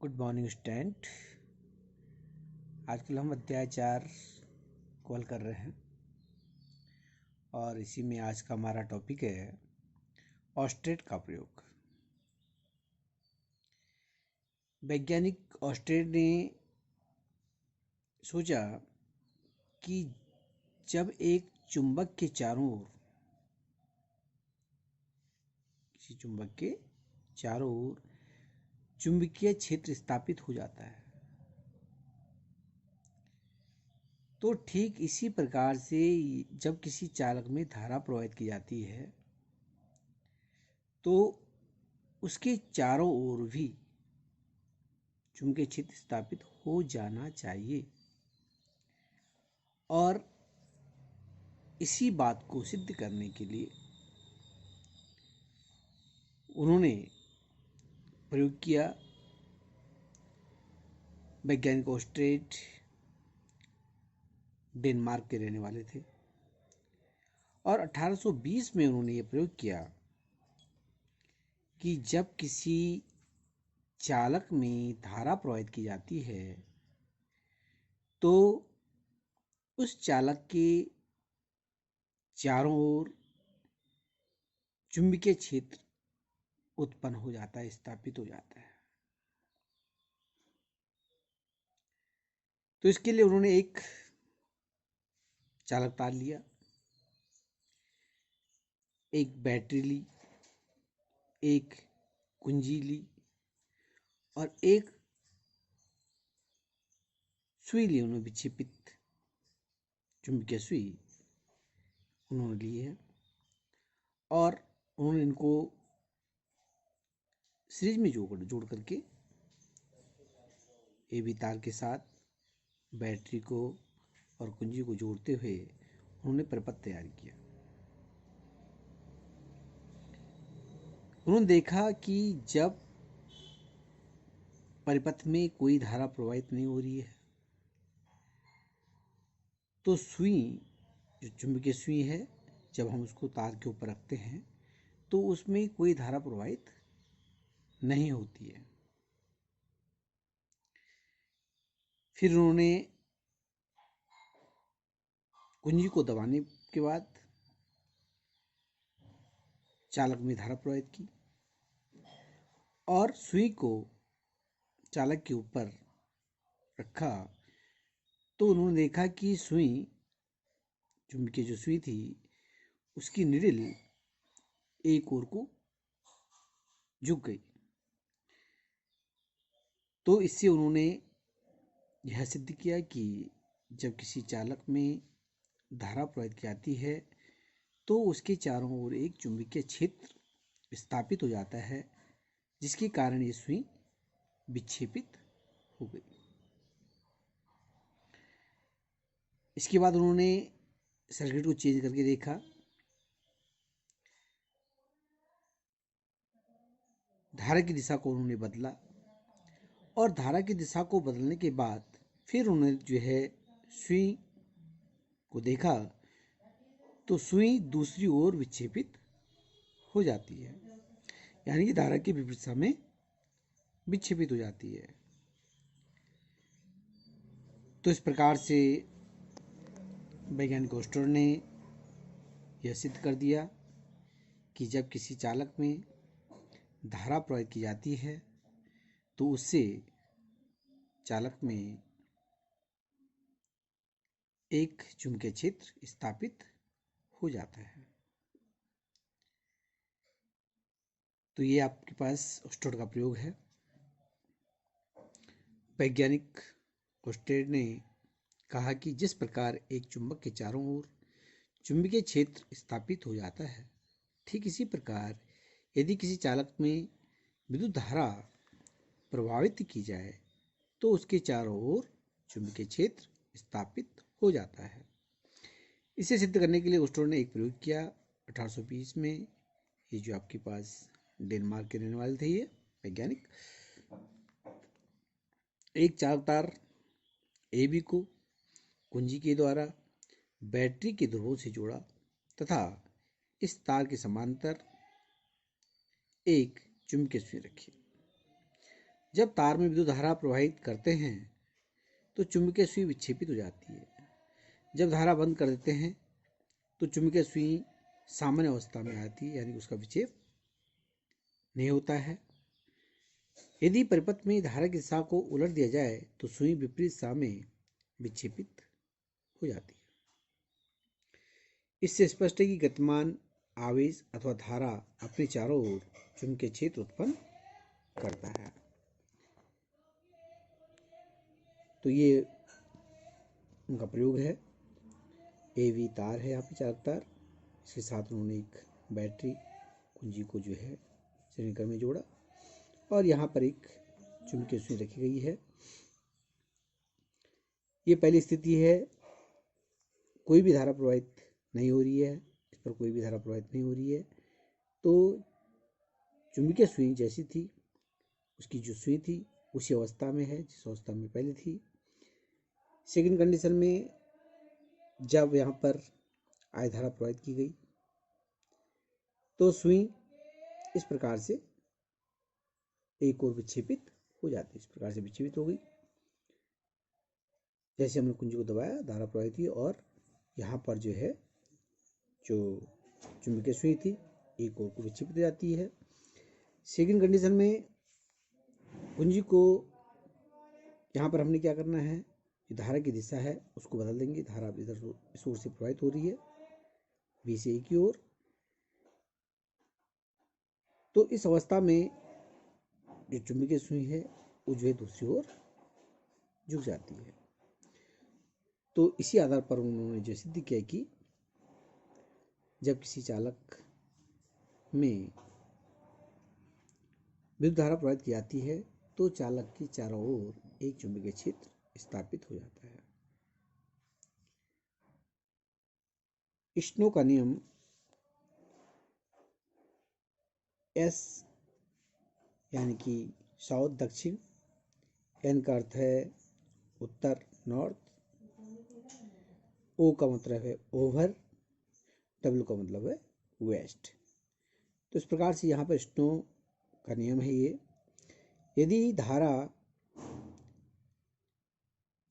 Good morning student. आजकल हम अध्याय 4 को हल कर रहे हैं और इसी में आज का हमारा टॉपिक है ऑस्टेट का प्रयोग। वैज्ञानिक ऑस्टेट ने सोचा कि जब एक चुंबक के चारों ओर चुंबकीय क्षेत्र स्थापित हो जाता है तो ठीक इसी प्रकार से जब किसी चालक में धारा प्रवाहित की जाती है तो उसके चारों ओर भी चुंबकीय क्षेत्र स्थापित हो जाना चाहिए। और इसी बात को सिद्ध करने के लिए उन्होंने प्रयोग किया। वैज्ञानिक ऑस्टेट डेनमार्क के रहने वाले थे और 1820 में उन्होंने ये प्रयोग किया कि जब किसी चालक में धारा प्रवाहित की जाती है तो उस चालक के चारों ओर चुंबकीय क्षेत्र उत्पन्न हो जाता है, स्थापित हो जाता है। तो इसके लिए उन्होंने एक चालक तार लिया, एक बैटरी ली, एक कुंजी ली और एक सुई ली। उन्होंने विक्षेपित चुंबकीय सुई उन्होंने ली है और उन्होंने इनको सीरीज में जोड़ करके ए बी तार के साथ बैटरी को और कुंजी को जोड़ते हुए उन्होंने परिपथ तैयार किया। उन्होंने देखा कि जब परिपथ में कोई धारा प्रवाहित नहीं हो रही है तो सुई, जो चुंबकीय सुई है, जब हम उसको तार के ऊपर रखते हैं तो उसमें कोई धारा प्रवाहित नहीं होती है। फिर उन्होंने कुंजी को दबाने के बाद चालक में धारा प्रवाहित की और सुई को चालक के ऊपर रखा तो उन्होंने देखा कि सुई, चुंबकीय जो सुई थी, उसकी निडिल एक ओर को झुक गई। तो इससे उन्होंने यह सिद्ध किया कि जब किसी चालक में धारा प्रवाहित की जाती है तो उसके चारों ओर एक चुंबकीय क्षेत्र स्थापित हो जाता है, जिसके कारण ये सुई विक्षेपित हो गई। इसके बाद उन्होंने सर्किट को चेंज करके देखा। धारा की दिशा को उन्होंने बदला और धारा की दिशा को बदलने के बाद फिर उन्होंने जो है सुई को देखा तो सुई दूसरी ओर विक्षेपित हो जाती है, यानी कि धारा की विपरीत दिशा में विक्षेपित हो जाती है। तो इस प्रकार से वैज्ञानिक ऑस्टेट ने यह सिद्ध कर दिया कि जब किसी चालक में धारा प्रवाहित की जाती है तो उससे चालक में एक चुंबकीय क्षेत्र स्थापित हो जाता है। तो ये आपके पास ऑस्टेट का प्रयोग है। वैज्ञानिक ऑस्टेट ने कहा कि जिस प्रकार एक चुंबक के चारों ओर चुंबकीय क्षेत्र स्थापित हो जाता है, ठीक इसी प्रकार यदि किसी चालक में विद्युत धारा प्रभावित की जाए तो उसके चारों ओर चुंबकीय क्षेत्र स्थापित हो जाता है। इसे सिद्ध करने के लिए ऑस्टेट ने एक प्रयोग किया 1820 में। ये जो आपके पास डेनमार्क के रहने वाले थे ये वैज्ञानिक, एक चालक तार ए बी को कुंजी के द्वारा बैटरी के ध्रुवों से जोड़ा तथा इस तार के समांतर एक चुंबकीय सुई रखी। जब तार में विद्युत धारा प्रवाहित करते हैं तो चुंबकीय सुई विक्षेपित हो जाती है। जब धारा बंद कर देते हैं तो चुंबकीय सुई सामान्य अवस्था में आती है, यानी उसका विक्षेप नहीं होता है। यदि परिपथ में धारा की दिशा को उलट दिया जाए तो सुई विपरीत दिशा में विक्षेपित हो जाती है। इससे स्पष्ट है कि गतिमान आवेश अथवा धारा अपने चारों ओर चुंबकीय क्षेत्र उत्पन्न करता है। तो ये उनका प्रयोग है। एवी तार है यहाँ पे, चालक तार, इसके साथ उन्होंने एक बैटरी कुंजी को जो है श्रेणीक्रम में जोड़ा और यहाँ पर एक चुंबकीय सुई रखी गई है। ये पहली स्थिति है, कोई भी धारा प्रवाहित नहीं हो रही है, इस पर कोई भी धारा प्रवाहित नहीं हो रही है, तो चुंबकीय सुई जैसी थी, उसकी जो सुई थी उसी अवस्था में है जिस अवस्था में पहले थी। सेकंड कंडीशन में जब यहाँ पर आई धारा प्रवाहित की गई तो सुई इस प्रकार से एक और विक्षेपित हो जाती है, इस प्रकार से विक्षेपित हो गई। जैसे हमने कुंजी को दबाया, धारा प्रवाहित हुई और यहाँ पर जो है जो चुंबकीय सुई थी एक और को विक्षेपित हो जाती है। सेकंड कंडीशन में कुंजी को यहाँ पर हमने क्या करना है, जो धारा की दिशा है उसको बदल देंगे। धारा इधर इस ओर से प्रवाहित हो रही है बी से ए की ओर, तो इस अवस्था में जो चुंबकीय सुई है वो जो है दूसरी ओर झुक जाती है। तो इसी आधार पर उन्होंने जो सिद्ध किया कि जब किसी चालक में विद्युत धारा प्रवाहित की जाती है तो चालक की चारों ओर एक चुंबकीय क्षेत्र स्थापित हो जाता है। स्नो का नियम एस यानी कि साउथ दक्षिण, एन का अर्थ है उत्तर नॉर्थ, ओ का मतलब है ओवर, डब्ल्यू का मतलब है वेस्ट। तो इस प्रकार से यहाँ पर स्नो का नियम है ये, यदि धारा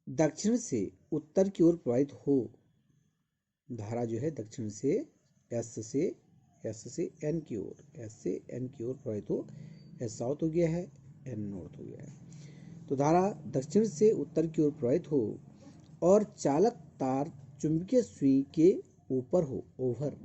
दक्षिण से उत्तर की ओर प्रवाहित हो, धारा जो है दक्षिण से एस से एन की ओर, एस से एन की ओर प्रवाहित हो, एस साउथ हो गया है, एन नॉर्थ हो गया है, तो धारा दक्षिण से उत्तर की ओर प्रवाहित हो और चालक तार चुंबकीय सुई के ऊपर हो, ओवर